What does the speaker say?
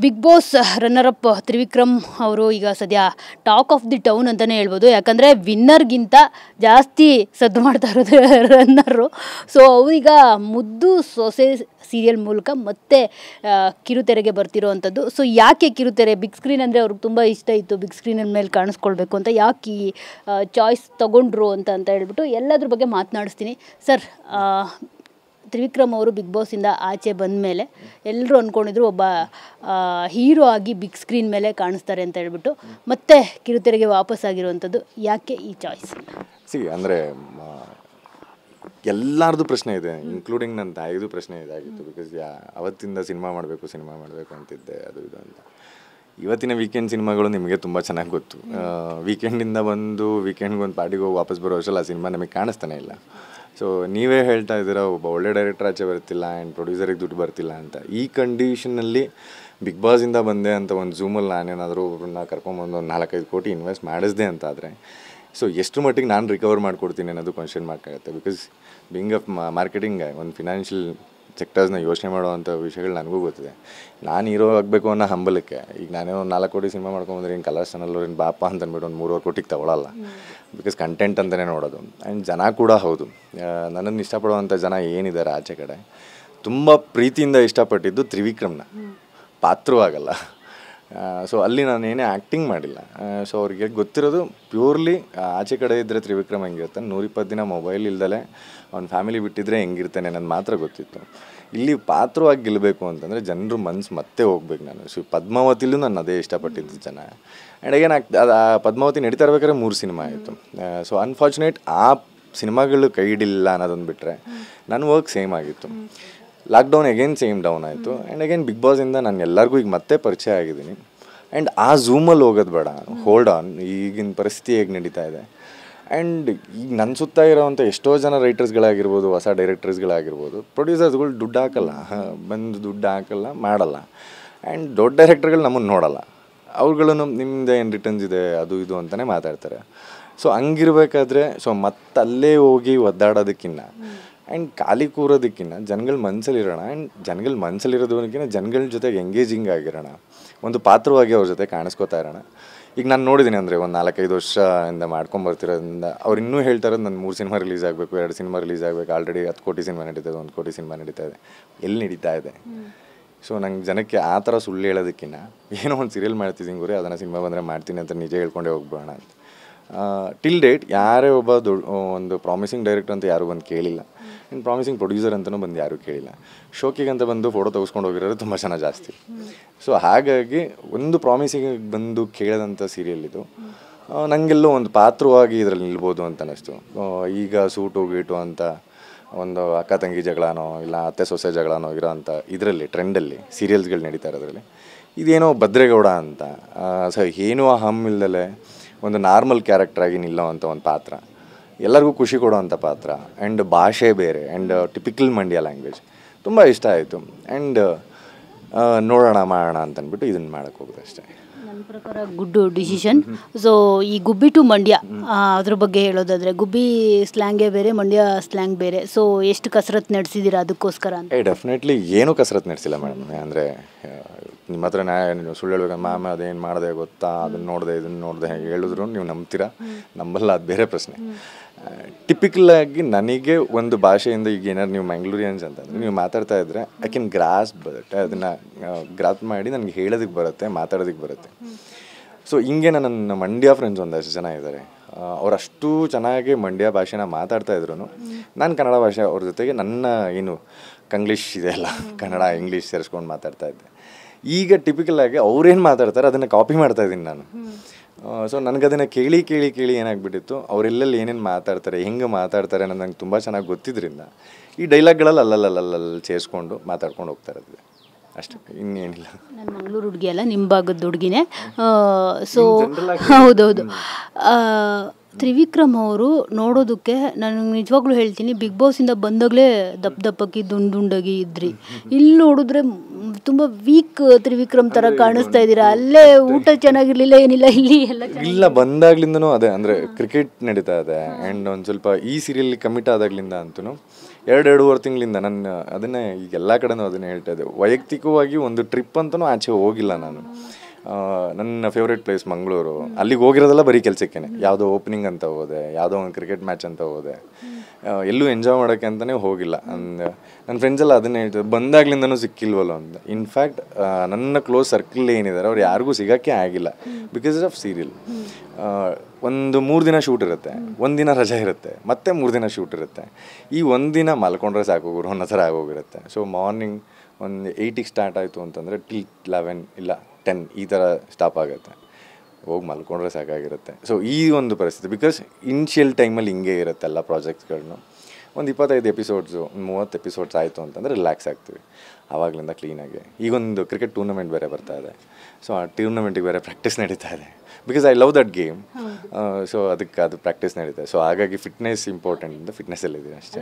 Big boss runner up Trivikram ಅವರು ಈಗ ಸದ್ಯ ಟಾಕ್ ಆಫ್ ದಿ ಟೌನ್ ಅಂತಲೇ ಹೇಳ್ಬೋದು. ಯಾಕಂದರೆ ವಿನ್ನರ್ಗಿಂತ ಜಾಸ್ತಿ ಸದ್ದು ಮಾಡ್ತಾ ಇರೋದು ರನ್ನರು. ಸೊ ಅವರೀಗ ಮುದ್ದು ಸೊಸೆ ಸೀರಿಯಲ್ ಮೂಲಕ ಮತ್ತೆ ಕಿರುತೆರೆಗೆ ಬರ್ತಿರೋ ಅಂಥದ್ದು. ಸೊ ಯಾಕೆ ಕಿರುತೆರೆ? ಬಿಗ್ ಸ್ಕ್ರೀನ್ ಅಂದರೆ ಅವ್ರಿಗೆ ತುಂಬ ಇಷ್ಟ ಇತ್ತು, ಬಿಗ್ ಸ್ಕ್ರೀನ್ ಮೇಲೆ ಕಾಣಿಸ್ಕೊಳ್ಬೇಕು ಅಂತ. ಯಾಕೆ ಈ ಚಾಯ್ಸ್ ತೊಗೊಂಡ್ರು ಅಂತ ಹೇಳ್ಬಿಟ್ಟು ಎಲ್ಲದ್ರ ಬಗ್ಗೆ ಮಾತನಾಡಿಸ್ತೀನಿ. ಸರ್, ತ್ರಿವಿಕ್ರಮ್ ಅವರು ಬಿಗ್ ಬಾಸಿಂದ ಆಚೆ ಬಂದ ಮೇಲೆ ಎಲ್ಲರೂ ಅಂದ್ಕೊಂಡಿದ್ರು ಒಬ್ಬ ಹೀರೋ ಆಗಿ ಬಿಗ್ ಸ್ಕ್ರೀನ್ ಮೇಲೆ ಕಾಣಿಸ್ತಾರೆ ಅಂತ ಹೇಳ್ಬಿಟ್ಟು ಮತ್ತೆ ಕಿರುತೆರೆಗೆ ವಾಪಸ್ ಆಗಿರುವಂಥದ್ದು. ಯಾಕೆ ಈ ಚಾಯ್ಸ್? ಅಂದರೆ ಎಲ್ಲರದು ಪ್ರಶ್ನೆ ಇದೆ, ಇನ್ಕ್ಲೂಡಿಂಗ್ ನನ್ನ ತಾಯಿದು ಪ್ರಶ್ನೆ ಇದಾಗಿತ್ತು. ಬಿಕಾಸ್ ಅವತ್ತಿಂದ ಸಿನಿಮಾ ಮಾಡಬೇಕು ಅಂತಿದ್ದೆ, ಅದು ಇದು ಅಂತ. ಇವತ್ತಿನ ವೀಕೆಂಡ್ ಸಿನಿಮಾಗಳು ನಿಮಗೆ ತುಂಬ ಚೆನ್ನಾಗಿ ಗೊತ್ತು. ವೀಕೆಂಡಿಂದ ಬಂದು ವೀಕೆಂಡ್ಗೆ ಒಂದು ಪಾರ್ಟಿಗೆ ಹೋಗಿ ವಾಪಸ್ ಬರೋ ವರ್ಷಲ್ಲ ಆ ಸಿನಿಮಾ ನಮಗೆ ಕಾಣಿಸ್ತಾನೆ ಇಲ್ಲ. ಸೊ ನೀವೇ ಹೇಳ್ತಾ ಇದ್ದೀರಾ ಒಬ್ಬ ಒಳ್ಳೆ ಡೈರೆಕ್ಟರ್ ಆಚೆ ಬರ್ತಿಲ್ಲ ಆ್ಯಂಡ್ ಪ್ರೊಡ್ಯೂಸರಿಗೆ ದುಡ್ಡು ಬರ್ತಿಲ್ಲ ಅಂತ. ಈ ಕಂಡೀಷನಲ್ಲಿ ಬಿಗ್ ಬಾಸಿಂದ ಬಂದೆ ಅಂತ ಒಂದು ಝೂಮಲ್ಲಿ ನಾನೇನಾದರೂ ಒಬ್ಬರನ್ನ ಕರ್ಕೊಂಬಂದು ಒಂದು 4-5 ಕೋಟಿ ಇನ್ವೆಸ್ಟ್ ಮಾಡಿಸ್ದೆ ಅಂತ ಆದರೆ ಸೊ ಎಷ್ಟು ಮಟ್ಟಿಗೆ ನಾನು ರಿಕವರ್ ಮಾಡಿಕೊಡ್ತೀನಿ ಅನ್ನೋದು ಕ್ವಶನ್ ಮಾಡ್ಕಾಗುತ್ತೆ. ಬಿಕಾಸ್ ಬೀಯಿಂಗ್ ಅ ಮಾರ್ಕೆಟಿಂಗ್ ಒಂದು ಫಿನಾನ್ಷಿಯಲ್ ಸೆಕ್ಟರ್ಸ್ನ ಯೋಚನೆ ಮಾಡೋವಂಥ ವಿಷಯಗಳು ನನಗೂ ಗೊತ್ತಿದೆ. ನಾನು ಹೀರೋ ಆಗಬೇಕು ಅನ್ನೋ ಹಂಬಲಕ್ಕೆ ಈಗ ನಾನೇ ಒಂದು 4 ಕೋಟಿ ಸಿನಿಮಾ ಮಾಡ್ಕೊಂಬಂದ್ರೆ ಇನ್ನು ಕಲರ್ಸ್ ಚಾನಲ್ ಇನ್ನು ಬಾಪ ಅಂತ ಅಂದ್ಬಿಟ್ಟು ಒಂದು 3-4 ಕೋಟಿಗೆ ತಗೊಳ್ಳಲ್ಲ. ಬಿಕಾಸ್ ಕಂಟೆಂಟ್ ಅಂತಲೇ ನೋಡೋದು. ಆ್ಯಂಡ್ ಜನ ಕೂಡ ಹೌದು, ನನ್ನನ್ನು ಇಷ್ಟಪಡುವಂಥ ಜನ ಏನಿದ್ದಾರೆ ಆಚೆ ಕಡೆ ತುಂಬ ಪ್ರೀತಿಯಿಂದ ಇಷ್ಟಪಟ್ಟಿದ್ದು ತ್ರಿವಿಕ್ರಮ್ನ, ಪಾತ್ರವಾಗಲ್ಲ. ಸೊ ಅಲ್ಲಿ ನಾನು ಏನೇ ಆ್ಯಕ್ಟಿಂಗ್ ಮಾಡಿಲ್ಲ. ಸೊ ಅವ್ರಿಗೆ ಗೊತ್ತಿರೋದು ಪ್ಯೂರ್ಲಿ ಆಚೆ ಕಡೆ ಇದ್ದರೆ ತ್ರಿವಿಕ್ರಮ್ ಹೆಂಗಿರ್ತಾನೆ, 120 ದಿನ ಮೊಬೈಲ್ ಇಲ್ದಲೆ ಅವ್ನ ಫ್ಯಾಮಿಲಿ ಬಿಟ್ಟಿದ್ರೆ ಹೆಂಗಿರ್ತಾನೆ ಅನ್ನೋದು ಮಾತ್ರ ಗೊತ್ತಿತ್ತು. ಇಲ್ಲಿ ಪಾತ್ರವಾಗಿ ಗೆಲ್ಲಬೇಕು ಅಂತಂದರೆ ಜನರು ಮನಸ್ಸು ಮತ್ತೆ ಹೋಗ್ಬೇಕು. ನಾನು ಪದ್ಮಾವತಿಲೂ ನಾನು ಅದೇ ಇಷ್ಟಪಟ್ಟಿದ್ದು ಜನ. ಆ್ಯಂಡ್ ಅಗೇನ್ ಅದು ಪದ್ಮಾವತಿ ನಡೀತಾ ಇರ್ಬೇಕಾದ್ರೆ 3 ಸಿನಿಮಾ ಆಯಿತು. ಸೊ ಅನ್ಫಾರ್ಚುನೇಟ್ ಆ ಸಿನಿಮಾಗಳು ಕೈ ಹಿಡಿಲಿಲ್ಲ ಅನ್ನೋದೊಂದು ಬಿಟ್ಟರೆ ನನ್ನ ವರ್ಕ್ ಸೇಮ್ ಆಗಿತ್ತು. ಲಾಕ್ಡೌನ್ ಅಗೇನ್ ಸೇಮ್ ಡೌನ್ ಆಯಿತು. ಆ್ಯಂಡ್ ಅಗೇನ್ ಬಿಗ್ ಬಾಸಿಂದ ನಾನು ಎಲ್ಲರಿಗೂ ಈಗ ಮತ್ತೆ ಪರಿಚಯ ಆಗಿದ್ದೀನಿ. ಆ್ಯಂಡ್ ಆ ಝೂಮಲ್ಲಿ ಹೋಗೋದು ಬೇಡ, ಹೋಲ್ಡ್ ಆನ್, ಈಗಿನ ಪರಿಸ್ಥಿತಿ ಹೇಗೆ ನಡೀತಾ ಇದೆ. ಆ್ಯಂಡ್ ಈಗ ನನ್ನ ಸುತ್ತ ಇರೋವಂಥ ಎಷ್ಟೋ ಜನ ರೈಟರ್ಸ್ಗಳಾಗಿರ್ಬೋದು, ಹೊಸ ಡೈರೆಕ್ಟರ್ಸ್ಗಳಾಗಿರ್ಬೋದು, ಪ್ರೊಡ್ಯೂಸರ್ಸ್ಗಳು ದುಡ್ಡು ಹಾಕಲ್ಲ, ಬಂದು ದುಡ್ಡು ಹಾಕಲ್ಲ, ಮಾಡಲ್ಲ. ಆ್ಯಂಡ್ ದೊಡ್ಡ ಡೈರೆಕ್ಟರ್ಗಳು ನಮ್ಮನ್ನು ನೋಡಲ್ಲ. ಅವ್ರುಗಳನ್ನು ನಿಮ್ಮದು ಏನು ರಿಟರ್ನ್ಸ್ ಇದೆ ಅದು ಇದು ಅಂತಲೇ ಮಾತಾಡ್ತಾರೆ. ಸೊ ಹಂಗಿರ್ಬೇಕಾದ್ರೆ ಸೊ ಮತ್ತಲ್ಲೇ ಹೋಗಿ ಒದ್ದಾಡೋದಕ್ಕಿಂತ ಆ್ಯಂಡ್ ಖಾಲಿ ಕೂರೋದಕ್ಕಿಂತ ಜನಗಳ ಮನಸ್ಸಲ್ಲಿರೋಣ. ಆ್ಯಂಡ್ ಜನಗಳ ಮನಸ್ಸಲ್ಲಿರೋದಕ್ಕಿಂತ ಜನಗಳ ಜೊತೆಗೆ ಎಂಗೇಜಿಂಗ್ ಆಗಿರೋಣ, ಒಂದು ಪಾತ್ರವಾಗಿ ಅವ್ರ ಜೊತೆ ಕಾಣಿಸ್ಕೋತಾ ಇರೋಣ. ಈಗ ನಾನು ನೋಡಿದ್ದೀನಿ ಅಂದರೆ ಒಂದು 4-5 ವರ್ಷದಿಂದ ಮಾಡ್ಕೊಂಬರ್ತಿರೋದ್ರಿಂದ ಅವ್ರು ಇನ್ನೂ ಹೇಳ್ತಾ ಇರೋದು ನನ್ನ 3 ಸಿನಿಮಾ ರಿಲೀಸ್ ಆಗಬೇಕು, 2 ಸಿನಿಮಾ ರಿಲೀಸ್ ಆಗಬೇಕು, ಆಲ್ರೆಡಿ 10 ಕೋಟಿ ಸಿನಿಮಾ ನಡೀತದೆ, 1 ಕೋಟಿ ಸಿನಿಮಾ ನಡೀತಾ ಇದೆ. ಎಲ್ಲಿ ನಡೀತಾ ಇದೆ? ಸೊ ನಂಗೆ ಜನಕ್ಕೆ ಆ ಥರ ಸುಳ್ಳು ಹೇಳೋದಕ್ಕಿಂತ ಏನೋ ಒಂದು ಸೀರಿಯಲ್ ಮಾಡ್ತಿದ್ದೀನಿ ಗುರಿ, ಅದನ್ನು ಸಿನಿಮಾ ಬಂದರೆ ಮಾಡ್ತೀನಿ ಅಂತ ನಿಜ ಹೇಳ್ಕೊಂಡೇ ಹೋಗ್ಬೋಣ ಅಂತ. ಟಿಲ್ ಡೇಟ್ ಯಾರೇ ಒಬ್ಬ ಒಂದು ಪ್ರಾಮಿಸಿಂಗ್ ಡೈರೆಕ್ಟರ್ ಅಂತ ಯಾರೂ ಬಂದು ಕೇಳಿಲ್ಲ. ಇನ್ನು ಪ್ರಾಮಿಸಿಂಗ್ ಪ್ರೊಡ್ಯೂಸರ್ ಅಂತಲೂ ಬಂದು ಯಾರೂ ಕೇಳಿಲ್ಲ. ಶೋಕಿಗಂತ ಬಂದು ಫೋಟೋ ತೆಗೆಸ್ಕೊಂಡು ಹೋಗಿರೋದು ತುಂಬ ಜನ ಜಾಸ್ತಿ. ಸೊ ಹಾಗಾಗಿ ಒಂದು ಪ್ರಾಮಿಸಿಂಗ್ ಬಂದು ಕೇಳೋದಂಥ ಸೀರಿಯಲ್ ಇದು. ನನಗೆಲ್ಲೋ ಒಂದು ಪಾತ್ರವಾಗಿ ಇದರಲ್ಲಿ ನಿಲ್ಬೋದು ಅಂತ ಅನ್ನಿಸ್ತು. ಈಗ ಸೂಟು ಗೀಟು ಅಂತ ಒಂದು ಅಕ್ಕ ತಂಗಿ ಜಗಳನೋ ಇಲ್ಲ ಅತ್ತೆ ಸೊಸೆ ಜಗಳನೋ ಇರೋ ಅಂಥ ಇದರಲ್ಲಿ ಟ್ರೆಂಡಲ್ಲಿ ಸೀರಿಯಲ್ಸ್ಗಳು ನಡೀತಾ ಇರೋದ್ರಲ್ಲಿ ಇದೇನೋ ಭದ್ರೇಗೌಡ ಅಂತ ಸೊ ಏನೂ ಹಮ್ ಇಲ್ದಲೆ ಒಂದು ನಾರ್ಮಲ್ ಕ್ಯಾರೆಕ್ಟ್ರಾಗಿ ನಿಲ್ಲೋವಂಥ ಒಂದು ಪಾತ್ರ, ಎಲ್ಲರಿಗೂ ಖುಷಿ ಕೊಡೋವಂಥ ಪಾತ್ರ. ಆ್ಯಂಡ್ ಭಾಷೆ ಬೇರೆ ಆ್ಯಂಡ್ ಟಿಪಿಕಲ್ ಮಂಡ್ಯ ಲ್ಯಾಂಗ್ವೇಜ್ ತುಂಬ ಇಷ್ಟ ಆಯಿತು. ಆ್ಯಂಡ್ ನೋಡೋಣ ಮಾಡೋಣ ಅಂತಂದ್ಬಿಟ್ಟು ಇದನ್ನು ಮಾಡೋಕ್ಕೆ ಹೋಗೋದು ಅಷ್ಟೇ. ನನ್ನ ಪ್ರಕಾರ ಗುಡ್ ಡಿಸಿಷನ್. ಸೊ ಈ ಗುಬ್ಬಿ ಟು ಮಂಡ್ಯ ಅದ್ರ ಬಗ್ಗೆ ಹೇಳೋದಾದರೆ, ಗುಬ್ಬಿ ಸ್ಲ್ಯಾಂಗೇ ಬೇರೆ, ಮಂಡ್ಯ ಸ್ಲ್ಯಾಂಗ್ ಬೇರೆ. ಸೊ ಎಷ್ಟು ಕಸರತ್ತು ನಡೆಸಿದ್ದೀರಾ ಅದಕ್ಕೋಸ್ಕರ ಅಂತ? ಡೆಫಿನೆಟ್ಲಿ ಏನೂ ಕಸರತ್ತು ನಡೆಸಿಲ್ಲ ಮೇಡಮ್. ಅಂದರೆ ನಿಮ್ಮ ಹತ್ರ ನೀವು ಸುಳ್ಳು ಹೇಳ್ಬೇಕಂದ್ರೆ ಮಾಮ ಅದೇನು ಮಾಡಿದೆ ಗೊತ್ತಾ, ಅದನ್ನು ನೋಡಿದೆ ಇದನ್ನು ನೋಡಿದೆ ಹೇಳಿದ್ರು ನೀವು ನಂಬ್ತೀರಾ ನಂಬಲ್ಲ, ಅದು ಬೇರೆ ಪ್ರಶ್ನೆ. ಟಿಪಿಕಲಾಗಿ ನನಗೆ ಒಂದು ಭಾಷೆಯಿಂದ ಈಗ ಏನಾದ್ರು ನೀವು ಮ್ಯಾಂಗ್ಳೂರಿಯನ್ಸ್ ಅಂತಂದರೆ ನೀವು ಮಾತಾಡ್ತಾ ಇದ್ದರೆ ಐ ಕ್ಯಾನ್ ಗ್ರಾಸ್ ಬರುತ್ತೆ, ಅದನ್ನು ಗ್ರಾಪ್ ಮಾಡಿ ನನಗೆ ಹೇಳೋದಕ್ಕೆ ಬರುತ್ತೆ, ಮಾತಾಡೋದಕ್ಕೆ ಬರುತ್ತೆ. ಸೊ ಹಿಂಗೆ ನನ್ನ ಮಂಡ್ಯ ಫ್ರೆಂಡ್ಸ್ ಒಂದಷ್ಟು ಜನ ಇದ್ದಾರೆ, ಅವರಷ್ಟು ಚೆನ್ನಾಗಿ ಮಂಡ್ಯ ಭಾಷೆನ ಮಾತಾಡ್ತಾಯಿದ್ರು. ನಾನು ಕನ್ನಡ ಭಾಷೆ ಅವ್ರ ಜೊತೆಗೆ ನನ್ನ ಏನು ಕಂಗ್ಲೀಷ್ ಇದೆಯಲ್ಲ, ಕನ್ನಡ ಇಂಗ್ಲೀಷ್ ಸೇರಿಸ್ಕೊಂಡು ಮಾತಾಡ್ತಾಯಿದ್ದೆ. ಈಗ ಟಿಪಿಕಲಾಗಿ ಅವ್ರೇನು ಮಾತಾಡ್ತಾರೆ ಅದನ್ನು ಕಾಪಿ ಮಾಡ್ತಾಯಿದ್ದೀನಿ ನಾನು. ಸೊ ನನಗದನ್ನು ಕೇಳಿ ಏನಾಗ್ಬಿಟ್ಟಿತ್ತು, ಅವರೆಲ್ಲಲ್ಲಿ ಏನೇನು ಮಾತಾಡ್ತಾರೆ, ಹೆಂಗೆ ಮಾತಾಡ್ತಾರೆ ಅನ್ನೋದು ನಂಗೆ ತುಂಬ ಚೆನ್ನಾಗಿ ಗೊತ್ತಿದ್ದರಿಂದ ಈ ಡೈಲಾಗ್ಗಳಲ್ಲಿ ಅಲ್ಲಲ್ಲಿ ಸೇರಿಸ್ಕೊಂಡು ಮಾತಾಡ್ಕೊಂಡು ಹೋಗ್ತಾ ಇರೋದು ಅಷ್ಟೇ, ಇನ್ನೇನಿಲ್ಲ. ನಾನು ಮಂಗಳೂರು ಹುಡುಗಿ ಅಲ್ಲ, ನಿಮ್ಮ ಭಾಗದ ಹುಡುಗಿನೇ. ಸೊ ಹೌದೌದು, ತ್ರಿವಿಕ್ರಮ್ ಅವರು ನೋಡೋದಕ್ಕೆ ನಾನು ನಿಜವಾಗ್ಲೂ ಹೇಳ್ತೀನಿ, ಬಿಗ್ ಬಾಸಿಂದ ಬಂದಾಗಲೇ ದಪ್ಪಕ್ಕೆ ದುಂಡಾಗಿ ಇದ್ರಿ. ಇಲ್ಲಿ ನೋಡಿದ್ರೆ ತುಂಬ ವೀಕ್ ತ್ರಿವಿಕ್ರಮ್ ಥರ ಕಾಣಿಸ್ತಾ ಇದ್ದೀರಾ. ಅಲ್ಲೇ ಊಟ ಚೆನ್ನಾಗಿರಲಿಲ್ಲ, ಏನಿಲ್ಲ, ಇಲ್ಲಿ ಎಲ್ಲ ಇಲ್ಲ. ಬಂದಾಗ್ಲಿಂದನೂ ಅದೇ ಅಂದರೆ ಕ್ರಿಕೆಟ್ ನಡೀತಾ ಇದೆ. ಆ್ಯಂಡ್ ಒಂದು ಸ್ವಲ್ಪ ಈ ಸೀರಿಯಲ್ ಕಮಿಟ್ ಆದಾಗ್ಲಿಂದ ಅಂತೂ 2-2.5 ತಿಂಗಳಿಂದ ನಾನು ಅದನ್ನೇ ಈಗ ಎಲ್ಲ ಕಡೆನೂ ಅದನ್ನೇ ಹೇಳ್ತಾ ಇದ್ದೆ, ವೈಯಕ್ತಿಕವಾಗಿ ಒಂದು ಟ್ರಿಪ್ ಅಂತಲೂ ಆಚೆ ಹೋಗಿಲ್ಲ ನಾನು. ನನ್ನ ಫೇವ್ರೇಟ್ ಪ್ಲೇಸ್ ಮಂಗಳೂರು, ಅಲ್ಲಿಗೆ ಹೋಗಿರೋದೆಲ್ಲ ಬರೀ ಕೆಲಸಕ್ಕೇ. ಯಾವುದೋ ಓಪನಿಂಗ್ ಅಂತ ಹೋದೆ, ಯಾವುದೋ ಒಂದು ಕ್ರಿಕೆಟ್ ಮ್ಯಾಚ್ ಅಂತ ಹೋದೆ, ಎಲ್ಲೂ ಎಂಜಾಯ್ ಮಾಡೋಕ್ಕೆ ಅಂತಲೇ ಹೋಗಿಲ್ಲ. ನನ್ನ ಫ್ರೆಂಡ್ಸ್ ಎಲ್ಲ ಅದನ್ನೇ ಹೇಳ್ತಾರೆ, ಬಂದಾಗ್ಲಿಂದನೂ ಸಿಕ್ಕಿಲ್ವಲ್ಲ ಅಂತ. ಇನ್ಫ್ಯಾಕ್ಟ್ ನನ್ನ ಕ್ಲೋಸ್ ಸರ್ಕಲ್ ಏನಿದ್ದಾರೆ ಅವ್ರು ಯಾರಿಗೂ ಸಿಗೋಕ್ಕೆ ಆಗಿಲ್ಲ ಬಿಕಾಸ್ ಆಫ್ ಸೀರಿಯಲ್. ಒಂದು 3 ದಿನ ಶೂಟ್ ಇರುತ್ತೆ, 1 ದಿನ ರಜೆ ಇರುತ್ತೆ, ಮತ್ತೆ 3 ದಿನ ಶೂಟ್ ಇರುತ್ತೆ. ಈ 1 ದಿನ ಮಲ್ಕೊಂಡ್ರೆ ಸಾಕು ಗುರು ಅನ್ನೋ ಥರ ಆಗೋಗಿರುತ್ತೆ. ಸೊ ಮಾರ್ನಿಂಗ್ ಒಂದು 8ಗೆ ಸ್ಟಾರ್ಟ್ ಆಯಿತು ಅಂತಂದರೆ ಟಿಲ್ 11 ಇಲ್ಲ 10 ಈ ಥರ ಸ್ಟಾಪ್ ಆಗುತ್ತೆ. ಹೋಗಿ ಮಲ್ಕೊಂಡ್ರೆ ಸಾಕಾಗಿರುತ್ತೆ. ಸೊ ಈ ಒಂದು ಪರಿಸ್ಥಿತಿ, ಬಿಕಾಸ್ ಇನಿಷಿಯಲ್ ಟೈಮಲ್ಲಿ ಹಿಂಗೆ ಇರುತ್ತೆ ಎಲ್ಲ ಪ್ರಾಜೆಕ್ಟ್ಸ್ಗಳನ್ನೂ. ಒಂದು 25 ಎಪಿಸೋಡ್ಸು, 30 ಎಪಿಸೋಡ್ಸ್ ಆಯಿತು ಅಂತಂದರೆ ರಿಲ್ಯಾಕ್ಸ್ ಆಗ್ತೀವಿ. ಆವಾಗಲಿಂದ ಕ್ಲೀನಾಗಿ ಈಗೊಂದು ಕ್ರಿಕೆಟ್ ಟೂರ್ನಮೆಂಟ್ ಬೇರೆ ಬರ್ತಾ ಇದೆ. ಸೊ ಆ ಟೂರ್ನಮೆಂಟಿಗೆ ಬೇರೆ ಪ್ರಾಕ್ಟೀಸ್ ನಡೀತಾ ಇದೆ, because I love that game. So ಅದಕ್ಕೆ ಅದು ಪ್ರಾಕ್ಟೀಸ್ ನಡೀತಾ ಇದೆ. ಸೊ ಹಾಗಾಗಿ ಫಿಟ್ನೆಸ್ ಇಂಪಾರ್ಟೆಂಟ್ ಅಂತ ಫಿಟ್ನೆಸ್ಸಲ್ಲಿದ್ದೀನಿ ಅಷ್ಟೇ.